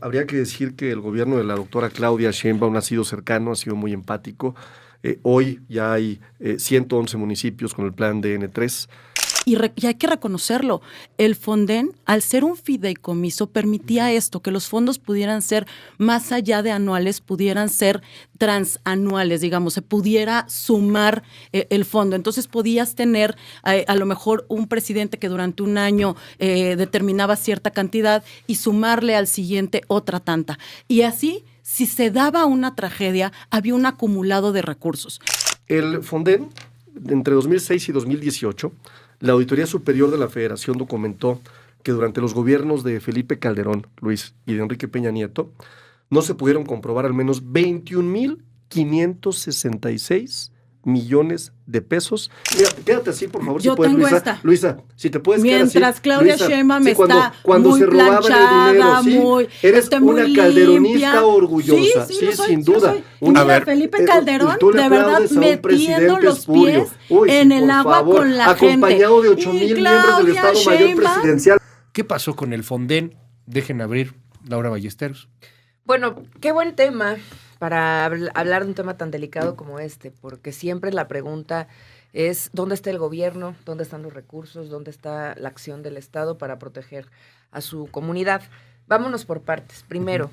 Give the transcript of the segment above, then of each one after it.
Habría que decir que el gobierno de la doctora Claudia Sheinbaum ha sido cercano, ha sido muy empático. Hoy ya hay 111 municipios con el plan DN3. Y hay que reconocerlo, el Fonden, al ser un fideicomiso, permitía esto, que los fondos pudieran ser más allá de anuales, pudieran ser transanuales, digamos, se pudiera sumar el fondo. Entonces podías tener a lo mejor un presidente que durante un año determinaba cierta cantidad y sumarle al siguiente otra tanta. Y así, si se daba una tragedia, había un acumulado de recursos. El Fonden, entre 2006 y 2018, la Auditoría Superior de la Federación documentó que durante los gobiernos de Felipe Calderón, Luis, y de Enrique Peña Nieto, no se pudieron comprobar al menos 21,566 millones de pesos. Mira, quédate así, por favor, Yo si puedes, tengo Luisa. esta. Luisa, si te puedes quedar así. Mientras Claudia Luisa, Sheinbaum sí, está cuando muy se robaban planchada, el dinero, ¿sí? muy, Eres muy una calderonista limpia. orgullosa, Sí, yo soy, sin duda. Yo soy. Y mira, Felipe Calderón, tú le de verdad, aplaudes a un metiendo presidente los espurio. pies Uy, en sí, el por agua favor, con la acompañado gente. de 8,000 miembros del Estado Mayor Presidencial. ¿Qué pasó con el Fonden? Dejen abrir, Laura Ballesteros. Bueno, qué buen tema para hablar de un tema tan delicado como este, porque siempre la pregunta es ¿dónde está el gobierno? ¿Dónde están los recursos? ¿Dónde está la acción del Estado para proteger a su comunidad? Vámonos por partes. Primero,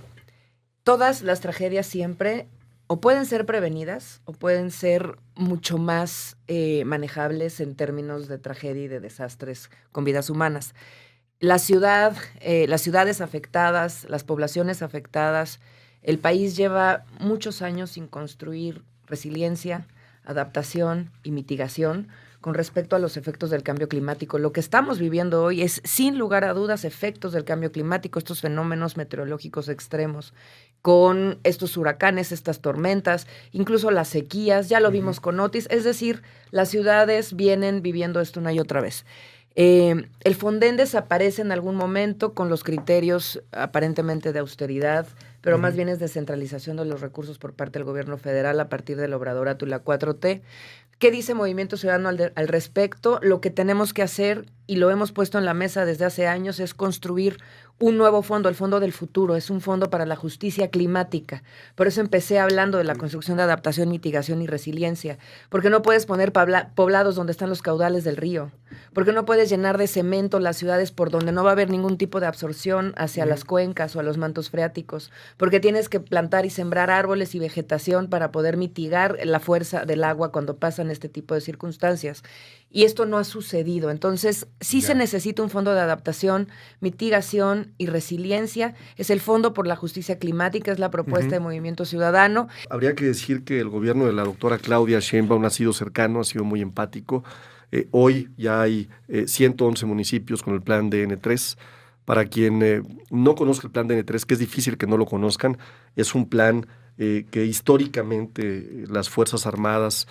todas las tragedias siempre o pueden ser prevenidas o pueden ser mucho más manejables en términos de tragedia y de desastres con vidas humanas. Las ciudades afectadas, las poblaciones afectadas, el país lleva muchos años sin construir resiliencia, adaptación y mitigación con respecto a los efectos del cambio climático. Lo que estamos viviendo hoy es, sin lugar a dudas, efectos del cambio climático, estos fenómenos meteorológicos extremos, con estos huracanes, estas tormentas, incluso las sequías, ya lo vimos con Otis, es decir, las ciudades vienen viviendo esto una y otra vez. El Fonden desaparece en algún momento con los criterios aparentemente de austeridad, pero más bien es descentralización de los recursos por parte del gobierno federal a partir del Obradorato y la 4T. ¿Qué dice Movimiento Ciudadano al respecto? Lo que tenemos que hacer, y lo hemos puesto en la mesa desde hace años, es construir un nuevo fondo, el Fondo del Futuro. Es un fondo para la justicia climática. Por eso empecé hablando de la construcción de adaptación, mitigación y resiliencia. Porque no puedes poner poblados donde están los caudales del río. Porque no puedes llenar de cemento las ciudades por donde no va a haber ningún tipo de absorción hacia las cuencas o a los mantos freáticos. Porque tienes que plantar y sembrar árboles y vegetación para poder mitigar la fuerza del agua cuando pasan este tipo de circunstancias. Y esto no ha sucedido. Entonces, sí se necesita un fondo de adaptación, mitigación y resiliencia. Es el Fondo por la Justicia Climática, es la propuesta de Movimiento Ciudadano. Habría que decir que el gobierno de la doctora Claudia Sheinbaum ha sido cercano, ha sido muy empático. Hoy ya hay 111 municipios con el plan DN3. Para quien no conozca el plan DN3, que es difícil que no lo conozcan, es un plan que históricamente las Fuerzas Armadas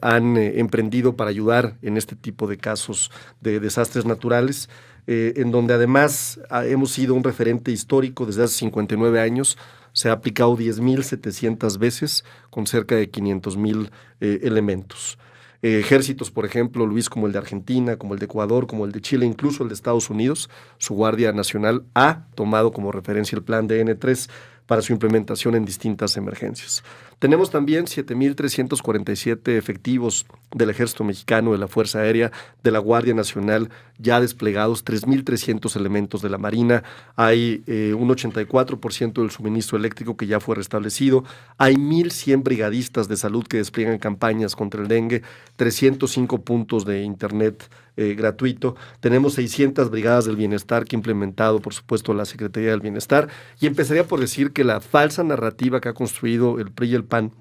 han emprendido para ayudar en este tipo de casos de desastres naturales, en donde además hemos sido un referente histórico desde hace 59 años. Se ha aplicado 10,700 veces con cerca de 500,000 elementos. Ejércitos, por ejemplo, Luis, como el de Argentina, como el de Ecuador, como el de Chile, incluso el de Estados Unidos, su Guardia Nacional ha tomado como referencia el plan DN3 para su implementación en distintas emergencias. Tenemos también 7,347 efectivos del Ejército Mexicano, de la Fuerza Aérea, de la Guardia Nacional, ya desplegados, 3,300 elementos de la Marina, hay un 84% del suministro eléctrico que ya fue restablecido, hay 1,100 brigadistas de salud que despliegan campañas contra el dengue, 305 puntos de internet gratuito, tenemos 600 brigadas del bienestar que ha implementado, por supuesto, la Secretaría del Bienestar, y empezaría por decir que la falsa narrativa que ha construido el PRI y el PAN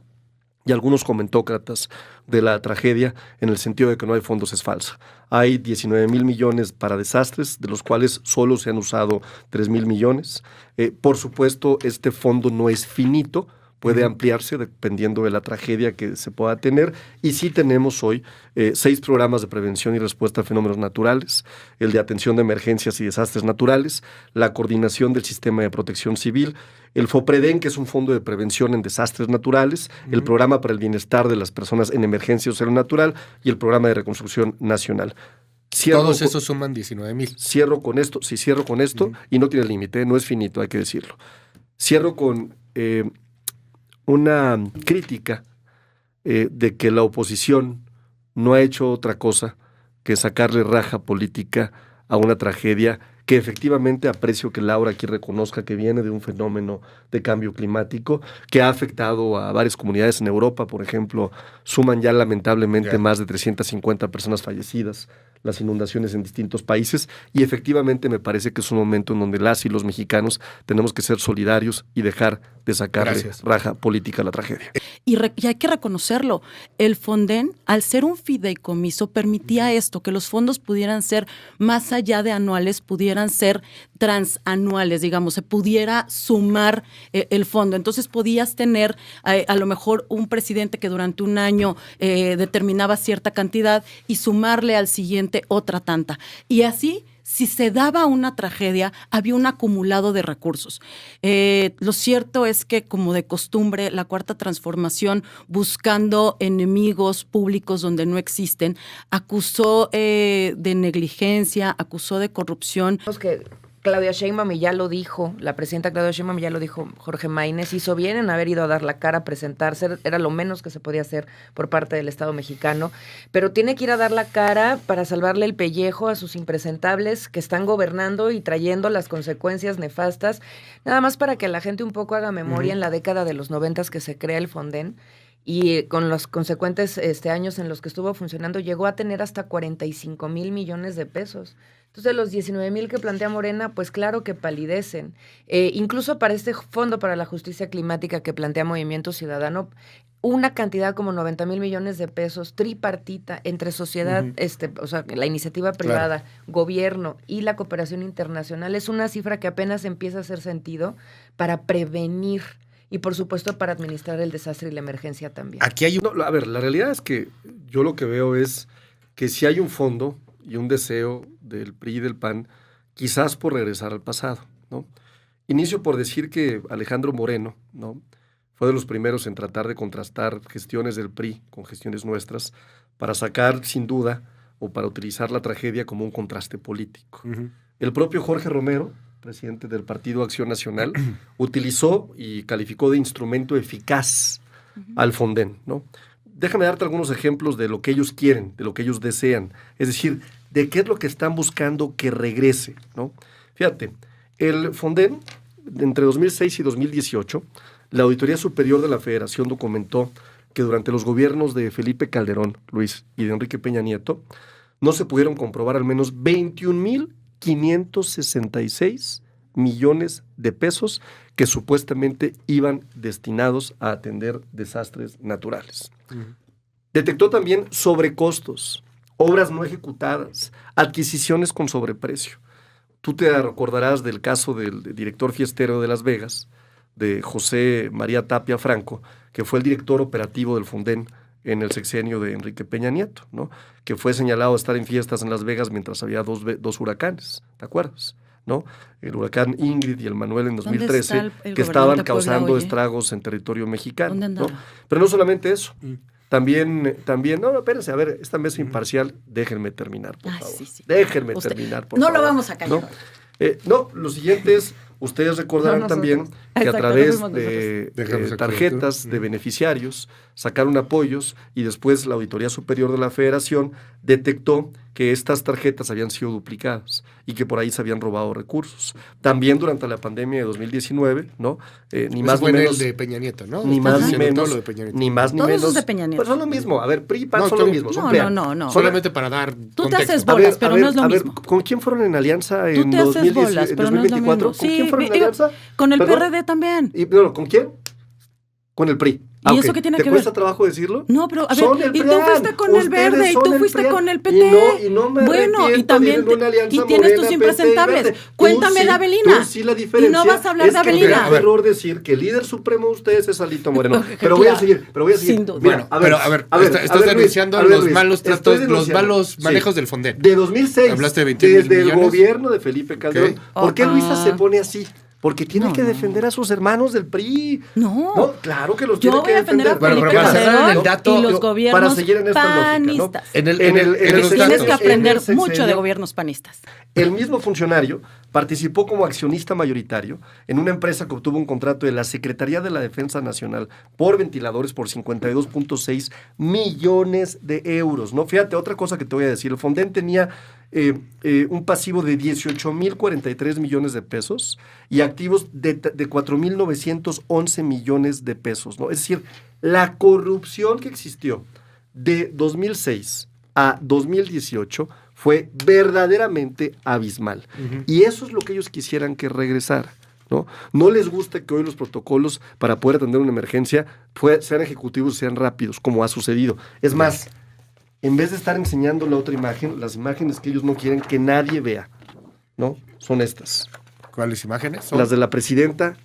y algunos comentócratas de la tragedia, en el sentido de que no hay fondos, es falsa. Hay 19,000 millones para desastres, de los cuales solo se han usado 3,000 millones. Por supuesto, este fondo no es finito, puede ampliarse dependiendo de la tragedia que se pueda tener, y sí tenemos hoy 6 programas de prevención y respuesta a fenómenos naturales, el de atención de emergencias y desastres naturales, la coordinación del sistema de protección civil, el FOPREDEN, que es un fondo de prevención en desastres naturales, el programa para el bienestar de las personas en emergencia o cero natural y el programa de reconstrucción nacional. Todos esos suman 19,000. Cierro con esto, y no tiene límite, no es finito, hay que decirlo. Cierro con una crítica de que la oposición no ha hecho otra cosa que sacarle raja política a una tragedia que efectivamente aprecio que Laura aquí reconozca que viene de un fenómeno de cambio climático que ha afectado a varias comunidades en Europa, por ejemplo, suman ya lamentablemente más de 350 personas fallecidas, las inundaciones en distintos países, y efectivamente me parece que es un momento en donde las y los mexicanos tenemos que ser solidarios y dejar de sacarle raja política a la tragedia. Y hay que reconocerlo, el Fonden, al ser un fideicomiso, permitía esto, que los fondos pudieran ser más allá de anuales, pudieran ser transanuales, digamos, se pudiera sumar el fondo. Entonces podías tener a lo mejor un presidente que durante un año determinaba cierta cantidad y sumarle al siguiente otra tanta. Y así, si se daba una tragedia, había un acumulado de recursos. Lo cierto es que, como de costumbre, la Cuarta Transformación, buscando enemigos públicos donde no existen, acusó de negligencia, acusó de corrupción. Que Claudia Sheinbaum, y ya lo dijo, la presidenta Claudia Sheinbaum, ya lo dijo Jorge Maínez, hizo bien en haber ido a dar la cara, a presentarse, era lo menos que se podía hacer por parte del Estado mexicano, pero tiene que ir a dar la cara para salvarle el pellejo a sus impresentables que están gobernando y trayendo las consecuencias nefastas, nada más para que la gente un poco haga memoria. En la década de los 90 que se crea el Fonden, y con los consecuentes años en los que estuvo funcionando, llegó a tener hasta 45,000 millones de pesos. Entonces, los 19,000 que plantea Morena, pues claro que palidecen. Incluso para este Fondo para la Justicia Climática que plantea Movimiento Ciudadano, una cantidad como 90,000 millones de pesos tripartita entre sociedad, o sea, la iniciativa privada, gobierno y la cooperación internacional, es una cifra que apenas empieza a hacer sentido para prevenir y, por supuesto, para administrar el desastre y la emergencia también. Aquí hay a ver, la realidad es que yo lo que veo es que si hay un fondo y un deseo del PRI y del PAN, quizás por regresar al pasado, ¿no? Inicio por decir que Alejandro Moreno, ¿no?, fue de los primeros en tratar de contrastar gestiones del PRI con gestiones nuestras para sacar, sin duda, o para utilizar la tragedia como un contraste político. El propio Jorge Romero, presidente del Partido Acción Nacional, utilizó y calificó de instrumento eficaz al Fonden, ¿no? Déjame darte algunos ejemplos de lo que ellos quieren, de lo que ellos desean, es decir, de qué es lo que están buscando que regrese, ¿no? Fíjate, el Fonden, entre 2006 y 2018, la Auditoría Superior de la Federación documentó que durante los gobiernos de Felipe Calderón, Luis, y de Enrique Peña Nieto, no se pudieron comprobar al menos 21,566 millones de pesos que supuestamente iban destinados a atender desastres naturales. Detectó también sobrecostos, obras no ejecutadas, adquisiciones con sobreprecio. Tú te recordarás del caso del director fiestero de Las Vegas, de José María Tapia Franco, que fue el director operativo del Fonden en el sexenio de Enrique Peña Nieto, ¿no?, que fue señalado de estar en fiestas en Las Vegas mientras había dos huracanes, ¿te acuerdas?, ¿no? El huracán Ingrid y el Manuel en 2013, que estaban causando estragos en territorio mexicano, ¿no? Pero no solamente eso, también, no, espérense, a ver, esta mesa imparcial, déjenme terminar, por favor. Sí. Déjenme terminar, por favor. No lo vamos a callar. No, lo siguiente es, ustedes recordarán también que a través de tarjetas de beneficiarios sacaron apoyos y después la Auditoría Superior de la Federación detectó que estas tarjetas habían sido duplicadas y que por ahí se habían robado recursos. También durante la pandemia de 2019, ¿no? Ni más ni menos. El de Peña Nieto, ¿no? Ni más ni menos. Ni más ni menos. Todos de Peña Nieto. Pues son lo mismo. A ver, PRI y PAN son lo mismo. No. Solamente para dar Tú contexto. te haces bolas, pero no es lo mismo. ¿Con quién fueron en alianza en Tú te haces bolas, pero no es lo 2024? mismo. ¿Con quién fueron en alianza? Con el PRD también. ¿Con quién? Con el PRI. ¿Y eso qué tiene que ver? ¿Te cuesta trabajo decirlo? No, pero a ver, y tú fuiste con el Verde, y tú fuiste con el PT. Y no me bueno, y también y tienes Morena, tus impresentables. Cuéntame de Avelina. Sí, la diferencia y no vas a hablar de Avelina. Es error decir que el líder supremo de ustedes es Alito Moreno. Pero voy a seguir. Sin duda. Mira, estás denunciando los malos tratos, los malos manejos del Fonden. De 2006, hablaste de 21,000 desde millones. El gobierno de Felipe Calderón. ¿Por qué Luisa se pone así? Porque tiene que defender a sus hermanos del PRI. No, claro que los tiene que defender. Yo voy a defender a Felipe Calderón y los gobiernos para seguir en esta panistas. Lógica, ¿no? Tienes que aprender mucho de gobiernos panistas. El mismo funcionario participó como accionista mayoritario en una empresa que obtuvo un contrato de la Secretaría de la Defensa Nacional por ventiladores por 52.6 millones de euros. ¿No? Fíjate, otra cosa que te voy a decir. El Fonden tenía un pasivo de 18,043 millones de pesos y activos de 4,911 millones de pesos, ¿no? Es decir, la corrupción que existió de 2006 a 2018 fue verdaderamente abismal. Y eso es lo que ellos quisieran que regresara, ¿no? No les gusta que hoy los protocolos para poder atender una emergencia sean ejecutivos, sean rápidos, como ha sucedido. Es más, en vez de estar enseñando la otra imagen, las imágenes que ellos no quieren que nadie vea, ¿no? Son estas. ¿Cuáles imágenes? Las de la presidenta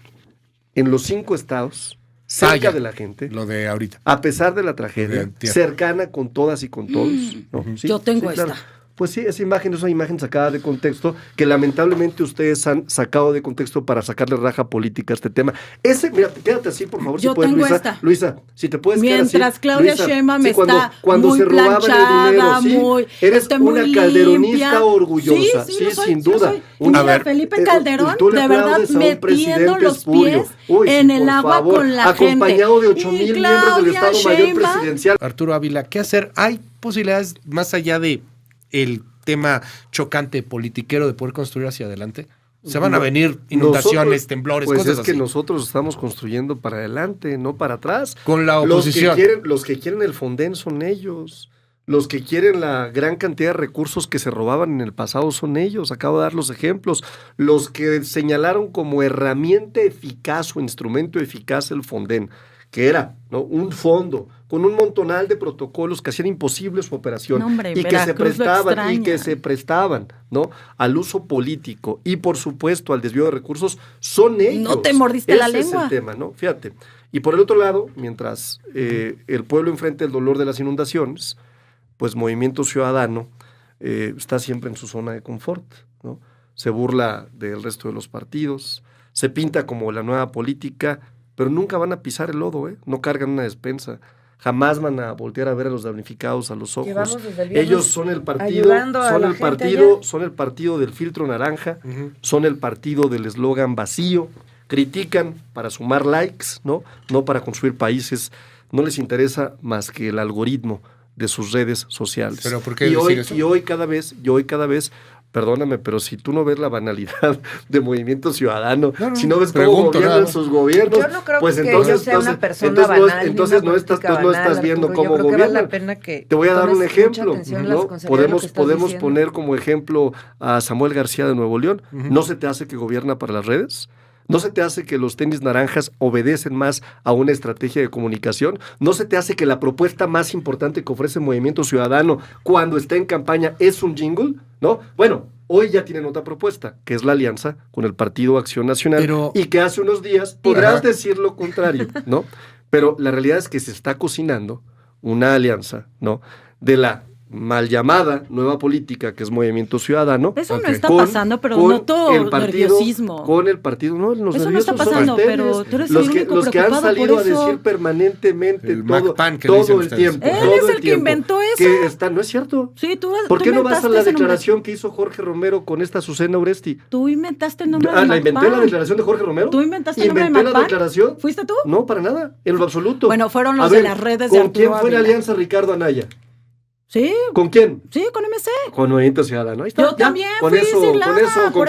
en los 5 estados, cerca de la gente. Lo de ahorita. A pesar de la tragedia, cercana con todas y con todos. ¿No? ¿Sí? Yo tengo esta. Claro. Pues sí, esa imagen es una imagen sacada de contexto que lamentablemente ustedes han sacado de contexto para sacarle raja política a este tema. Mira, quédate así, por favor, Yo si puedes, tengo Luisa. esta. Luisa, si te puedes quedar así. Mientras Claudia Sheinbaum está cuando muy se robaban planchada, el dinero, ¿sí? muy, Eres una muy calderonista limpia. orgullosa, sí, sin duda. Mira, Felipe Calderón, de verdad, metiendo los pies en el agua con la gente. Acompañado de 8,000 miembros del Estado Mayor Presidencial. Arturo Ávila, ¿qué hacer? ¿Hay posibilidades más allá de el tema chocante politiquero de poder construir hacia adelante? ¿Se van a venir inundaciones, temblores, pues cosas así? Pues es que nosotros estamos construyendo para adelante, no para atrás. Con la oposición. Los que quieren el Fonden son ellos. Los que quieren la gran cantidad de recursos que se robaban en el pasado son ellos. Acabo de dar los ejemplos. Los que señalaron como herramienta eficaz o instrumento eficaz el Fonden, que era, ¿no?, un fondo con un montonal de protocolos que hacían imposible su operación, y que se prestaban, ¿no?, al uso político y por supuesto al desvío de recursos, son ellos. No te mordiste la lengua. Ese es el tema, ¿no? Fíjate. Y por el otro lado, mientras el pueblo enfrenta el dolor de las inundaciones, pues Movimiento Ciudadano está siempre en su zona de confort, ¿no? Se burla del resto de los partidos, se pinta como la nueva política, pero nunca van a pisar el lodo, ¿eh? No cargan una despensa, jamás van a voltear a ver a los damnificados a los ojos. Ellos son el partido, son el partido del filtro naranja, son el partido del eslogan vacío, critican para sumar likes, ¿no? No para construir países, no les interesa más que el algoritmo de sus redes sociales. ¿Pero por qué y hoy cada vez, perdóname, pero si tú no ves la banalidad de Movimiento Ciudadano, si no ves cómo gobiernan sus gobiernos, yo no creo pues que entonces, yo sea una persona banal, entonces no estás viendo cómo gobiernan. Vale la pena que te voy a dar un ejemplo, ¿no? Podemos poner como ejemplo a Samuel García de Nuevo León. ¿No se te hace que gobierna para las redes? ¿No se te hace que los tenis naranjas obedecen más a una estrategia de comunicación? ¿No se te hace que la propuesta más importante que ofrece Movimiento Ciudadano cuando está en campaña es un jingle? ¿No? Bueno, hoy ya tienen otra propuesta, que es la alianza con el Partido Acción Nacional, y que hace unos días podrás decir lo contrario, ¿no? Pero la realidad es que se está cocinando una alianza, ¿no?, de la mal llamada nueva política, que es Movimiento Ciudadano. Eso no está pasando, pero noto nerviosismo. Con el partido, no, los eso nerviosos no está pasando, son pero tú eres el único los que han salido a decir permanentemente todo el tiempo. Él es el que inventó eso. Que no es cierto. Sí, ¿Por qué no vas a la declaración que hizo Jorge Romero con esta Azucena Uresti? Tú inventaste el nombre de ¿La inventé la declaración de Jorge Romero? ¿Tú inventaste el nombre de ¿Inventé la declaración? ¿Fuiste tú? No, para nada, en lo absoluto. Bueno, fueron los de las redes de Arturo Ávila. ¿Con quién fue la alianza Ricardo Anaya? Sí. ¿Con quién? Sí, con MC. Con Movimiento Ciudadano. Ahí está. Yo también fui sin lana, con